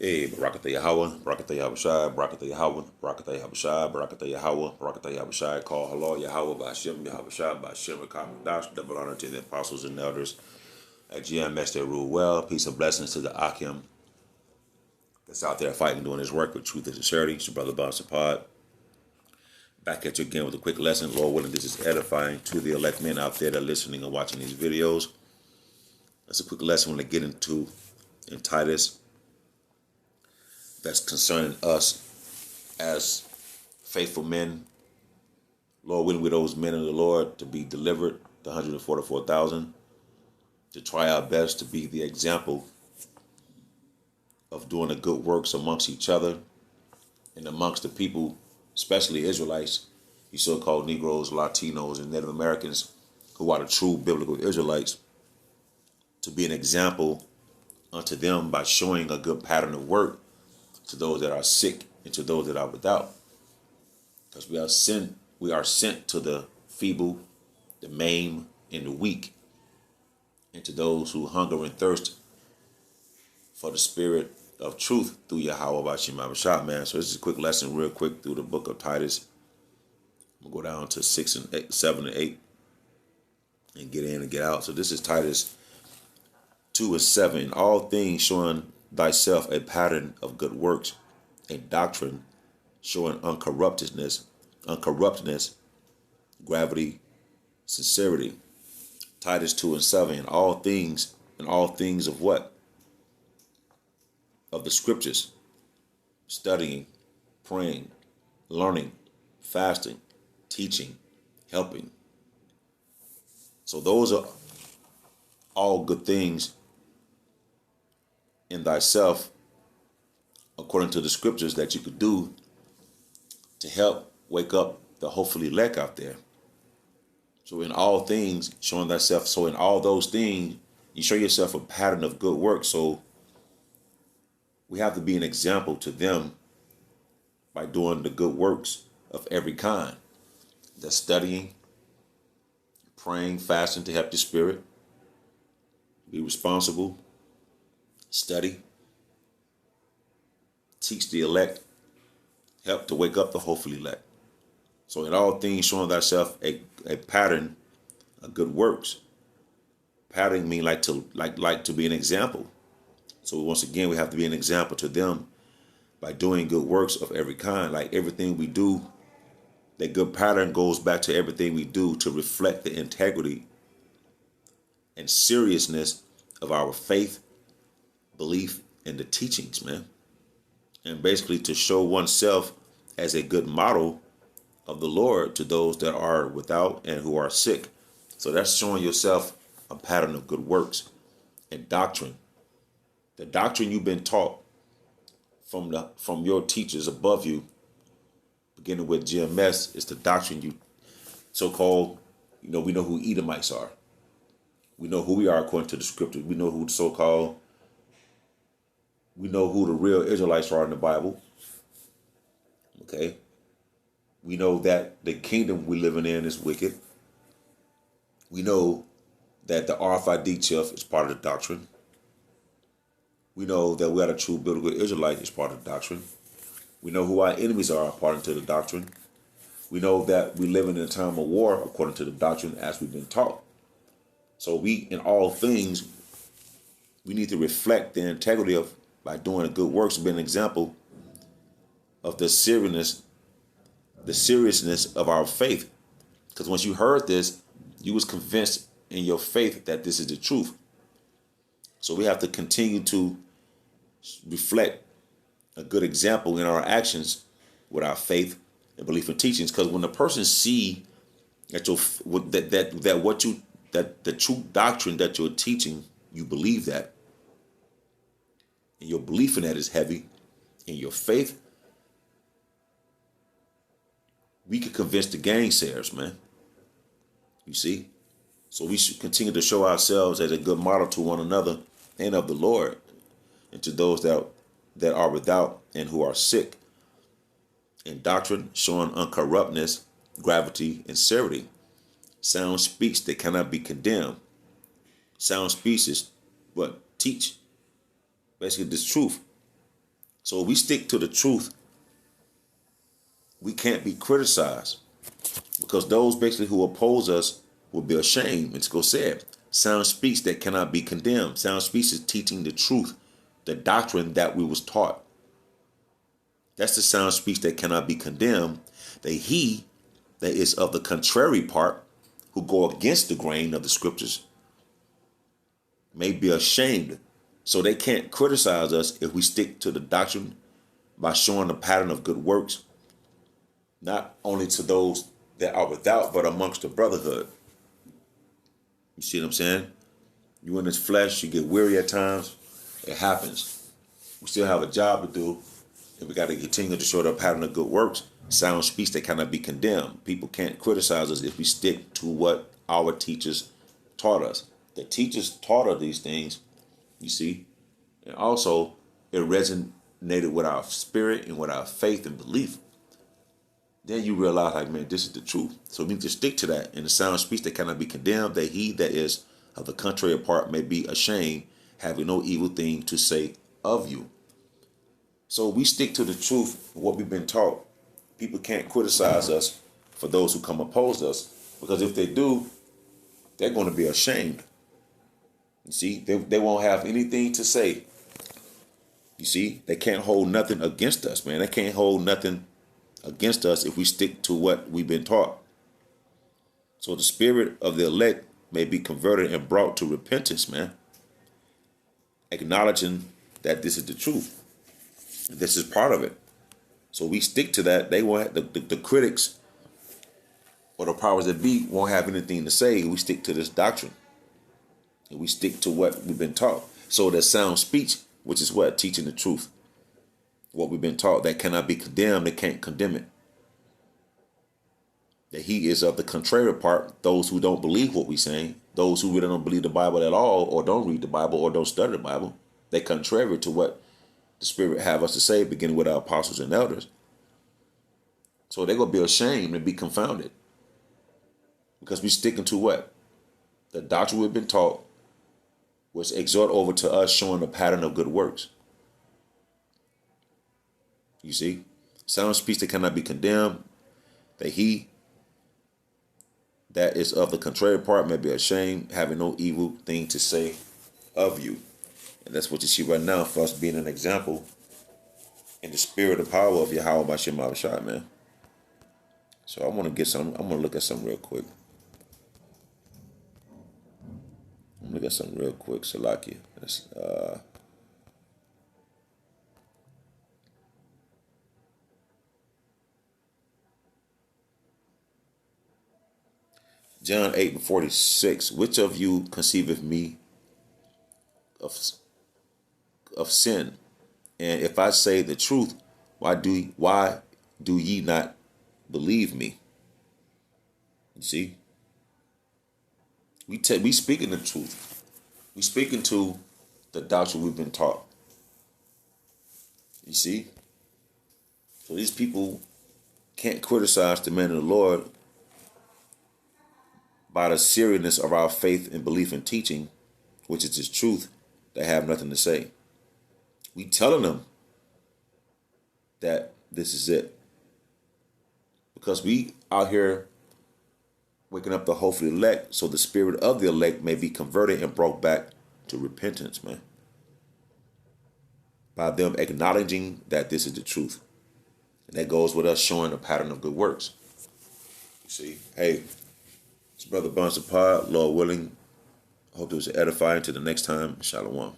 Hey, Barakatah Yahweh, Barakatah Yahushai, Barakatah Yahweh, Barakatah Yahushai, Barakatah Yahweh, Barakatah Yahushai, call hello Yahweh, Ba'ashem, Yahushai, Ba'ashem, Kamadash, double honor to the apostles and elders at GMS that rule well. Peace and blessings to the Akim that's out there fighting, doing his work with truth and sincerity. It's your brother Bob Sapad. Back at you again with a quick lesson. Lord willing, this is edifying to the elect men out there that are listening and watching these videos. That's a quick lesson when they get into in Titus that's concerning us as faithful men, Lord willing, with those men of the Lord to be delivered, the 144,000, to try our best to be the example of doing the good works amongst each other and amongst the people, especially Israelites, you so-called Negroes, Latinos, and Native Americans who are the true biblical Israelites, to be an example unto them by showing a good pattern of work to those that are sick and to those that are without. Because we are sent to the feeble, the maimed, and the weak, and to those who hunger and thirst for the spirit of truth through Yahweh Bashim Abishah, man. So this is a quick lesson, real quick, through the book of Titus. We'll go down to 6 and 8, 7 and 8, and get in and get out. So this is Titus 2 and 7. All things showing thyself a pattern of good works, a doctrine showing uncorruptedness, gravity, sincerity. Titus 2 and 7. And all things of what? Of the scriptures. Studying, praying, learning, fasting, teaching, helping. So those are all good things in thyself, according to the scriptures, that you could do to help wake up the hopefully elect out there. So in all things, showing thyself. So in all those things, you show yourself a pattern of good work. So we have to be an example to them by doing the good works of every kind. That's studying, praying, fasting to help your spirit. Be responsible. Study. Teach the elect. Help to wake up the hopefully elect. So in all things, showing thyself a pattern of good works. Pattern mean like to be an example. So once again, we have to be an example to them by doing good works of every kind. Like everything we do, that good pattern goes back to everything we do to reflect the integrity and seriousness of our faith, belief, and the teachings, man. And basically to show oneself as a good model of the Lord to those that are without and who are sick. So that's showing yourself a pattern of good works and doctrine. The doctrine you've been taught from your teachers above you, beginning with GMS, is the doctrine you so-called, we know who Edomites are. We know who we are according to the scriptures. We know who we know who the real Israelites are in the Bible. Okay? We know that the kingdom we're living in is wicked. We know that the RFID chip is part of the doctrine. We know that we are the true biblical Israelite is part of the doctrine. We know who our enemies are according to the doctrine. We know that we live in a time of war according to the doctrine as we've been taught. So we, in all things, we need to reflect the integrity of, by doing the good works, to be an example of the seriousness of our faith. Because once you heard this, you was convinced in your faith that this is the truth. So we have to continue to reflect a good example in our actions with our faith and belief and teachings. Because when the person see that the true doctrine that you're teaching, you believe that, and your belief in that is heavy, and your faith, we could convince the gainsayers, man. You see? So we should continue to show ourselves as a good model to one another and of the Lord, and to those that are without and who are sick. In doctrine, showing uncorruptness, gravity, and sincerity. Sound speech that cannot be condemned. Sound speech is what? Teach. Basically, this truth. So if we stick to the truth, we can't be criticized, because those basically who oppose us will be ashamed. It's go said, sound speech that cannot be condemned. Sound speech is teaching the truth, the doctrine that we was taught. That's the sound speech that cannot be condemned. That he that is of the contrary part, who go against the grain of the scriptures, may be ashamed. So they can't criticize us if we stick to the doctrine by showing the pattern of good works, not only to those that are without, but amongst the brotherhood. You see what I'm saying? You in this flesh, you get weary at times. It happens. We still have a job to do, and we got to continue to show the pattern of good works. Sound speech that cannot be condemned. People can't criticize us if we stick to what our teachers taught us. The teachers taught us these things, you see, and also it resonated with our spirit and with our faith and belief. Then you realize, like, man, this is the truth. So we need to stick to that. In the sound speech that cannot be condemned, that he that is of the contrary part may be ashamed, having no evil thing to say of you. So we stick to the truth of what we've been taught. People can't criticize us for those who come oppose us, because if they do, they're going to be ashamed. You see, they won't have anything to say. You see, they can't hold nothing against us, man. They can't hold nothing against us if we stick to what we've been taught. So the spirit of the elect may be converted and brought to repentance, man. Acknowledging that this is the truth. This is part of it. So we stick to that. They won't have, the critics or the powers that be won't have anything to say. We stick to this doctrine. And we stick to what we've been taught. So the sound speech, which is what? Teaching the truth. What we've been taught, that cannot be condemned, they can't condemn it. That he is of the contrary part, those who don't believe what we're saying, those who really don't believe the Bible at all, or don't read the Bible, or don't study the Bible. They contrary to what the Spirit have us to say, beginning with our apostles and elders. So they're going to be ashamed and be confounded. Because we're sticking to what? The doctrine we've been taught, which exhort over to us showing the pattern of good works. You see? Sound speech that cannot be condemned, that he that is of the contrary part may be ashamed, having no evil thing to say of you. And that's what you see right now, for us being an example in the spirit and power of Yahweh Bashem Abishai, man. So I'm going to look at something real quick. Salakia. That's, John 8:46. Which of you conceiveth me of sin? And if I say the truth, why do ye not believe me? You see, we speaking the truth. We speaking to the doctrine we've been taught. You see, so these people can't criticize the man of the Lord by the seriousness of our faith and belief and teaching, which is his truth. They have nothing to say. We telling them that this is it, because we out here waking up the hope of the elect, so the spirit of the elect may be converted and brought back to repentance, man. By them acknowledging that this is the truth. And that goes with us showing a pattern of good works. You see, hey, it's Brother Bonds of Pod, Lord willing. I hope it was edifying. Till the next time, Shalom.